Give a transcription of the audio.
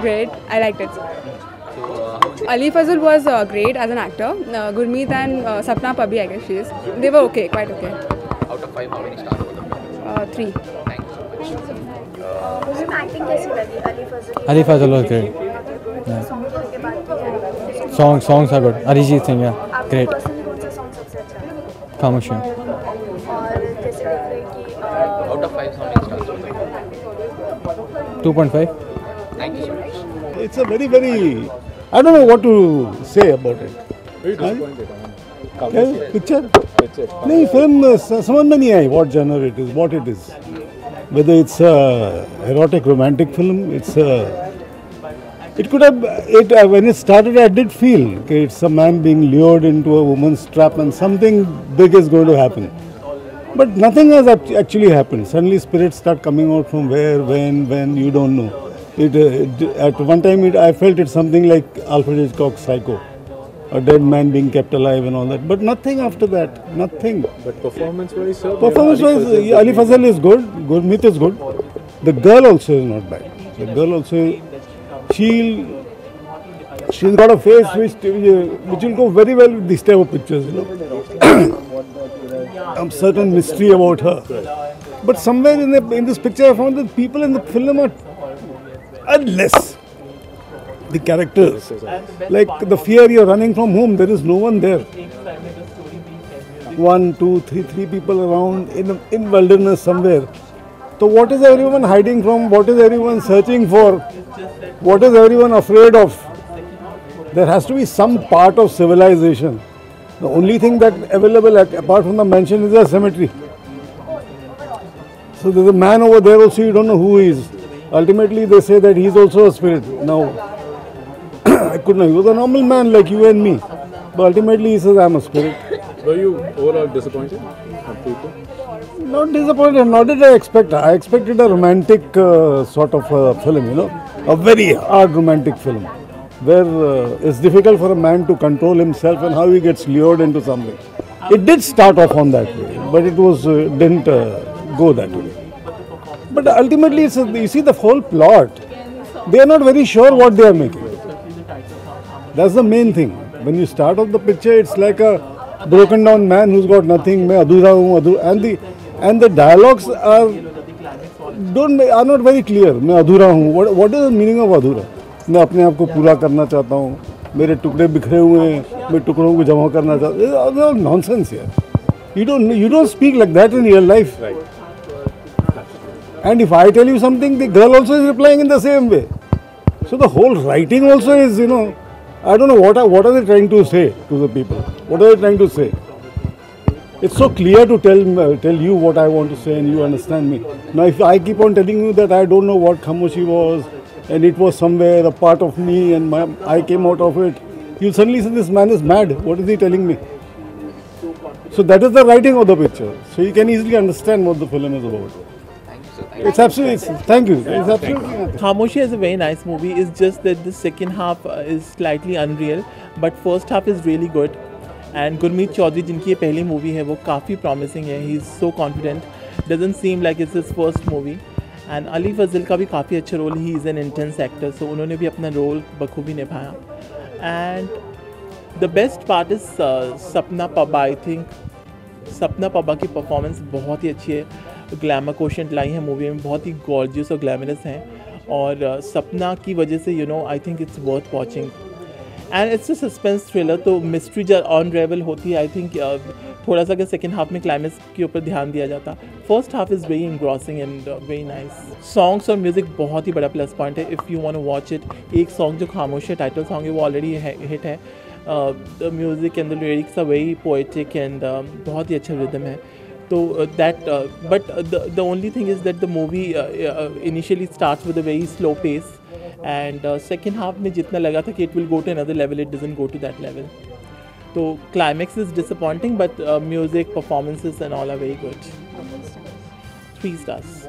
great. I liked it. So, how was it? Ali Fazal was great as an actor. Gurmeet and Sapna Pabbi, I guess she is. They were okay, quite okay. Out of 5, how many stars for the film? 3. Thank you so much. मुझे acting कैसी लगी अली फजल की? Ali Fazal was great. Song के बाद भी है। Songs are good. Arijit Singh, yeah, आपको great. Personally कौन सा सॉन्ग सबसे अच्छा लगा? Khamoshi. और जैसे देख रहे हैं कि Out of 5, how many stars for the film? 2.5. Thank you so much. It's a very, very. I don't know what to say about it. क्या पिक्चर नहीं फिल्म समझ में नहीं आई what genre it is, what it is. Whether it's a erotic romantic film, it could have when it started I did feel okay, it's a man being lured into a woman's trap and something big is going to happen. But nothing has actually happened. Suddenly spirits start coming out from where, when you don't know. At one time I felt it's something like Alfred Hitchcock's Psycho. A dead man being kept alive and all that. But nothing after that. Nothing. But performance-wise, sir? Performance-wise, Ali Fazal is good. Gurmeet is good. The girl also is not bad. The girl also, she's got a face which will go very well with this type of pictures, you know. A certain mystery about her. But somewhere in this picture I found that people in the film are less. The characters, like the fear you're running from home, there is no one there. 1, 2, 3 people around in wilderness somewhere. So what is everyone hiding from? What is everyone searching for? What is everyone afraid of? There has to be some part of civilization. The only thing that available apart from the mansion is a cemetery. So there's a man over there also, you don't know who he is. Ultimately they say that he's also a spirit. Now, I couldn't know. He was a normal man like you and me. But ultimately he says, I'm a spirit. Were you overall disappointed? Not disappointed, nor did I expect. I expected a romantic sort of film, you know. A very hard romantic film. Where it's difficult for a man to control himself and how he gets lured into something. It did start off on that way, but it was didn't go that way. But ultimately, you see the whole plot. They are not very sure what they are making. That's the main thing. When you start off the picture, it's like a broken down man who's got nothing. मैं अधूरा हूँ, and the dialogues are not very clear. मैं अधूरा हूँ. What is the meaning of अधूरा? मैं अपने आप को पूरा करना चाहता हूँ. मेरे टुकड़े बिखरे हुए हैं. मैं टुकड़ों को जमा करना चाहता हूँ. It's nonsense here. You don't speak like that in real life. Right. And if I tell you something, the girl also is replying in the same way. So the whole writing also is, you know, I don't know what are they trying to say to the people. What are they trying to say? It's so clear to tell you what I want to say and you understand me. Now if I keep on telling you that I don't know what Khamoshi was and it was somewhere a part of me and I came out of it, you'll suddenly say this man is mad. What is he telling me? So that is the writing of the picture. So you can easily understand what the film is about. It's absolutely, thank you. It's absolutely nothing. Khamoshi is a very nice movie. It's just that the second half is slightly unreal, but first half is really good. And Gurmeet Chaudhary, जिनकी ये पहली movie है, वो काफ़ी promising है. He's so confident. Doesn't seem like it's his first movie. And Ali Fazal का भी काफ़ी अच्छा role. He is an intense actor, so उन्होंने भी अपना रोल बखूबी निभाया. And the best part is Sapna Pabba. I think Sapna Pabba की performance बहुत ही अच्छी है. ग्लैमर कोशेंट लाई है मूवी में, बहुत ही गॉर्जियस और ग्लैमरस हैं. और सपना की वजह से I think it's worth watching. And it's a suspense thriller, तो मिस्ट्री जब अनरेवल होती है. आई थिंक थोड़ा सा सेकंड हाफ में क्लाइमेक्स के ऊपर ध्यान दिया जाता. First half is very engrossing and very nice. Songs और म्यूज़िक बहुत ही बड़ा प्लस पॉइंट है. If you want to watch it, एक सॉन्ग जो खामोश है, टाइटल सॉन्ग है, वो ऑलरेडी हिट है. The music and the lyrics are very poetic and बहुत ही अच्छा रिदम है. So but the only thing is that the movie initially starts with a very slow pace, and second half में जितना लगा था कि it will go to another level, it doesn't go to that level. So climax is disappointing, but music, performances and all are very good. 3 stars.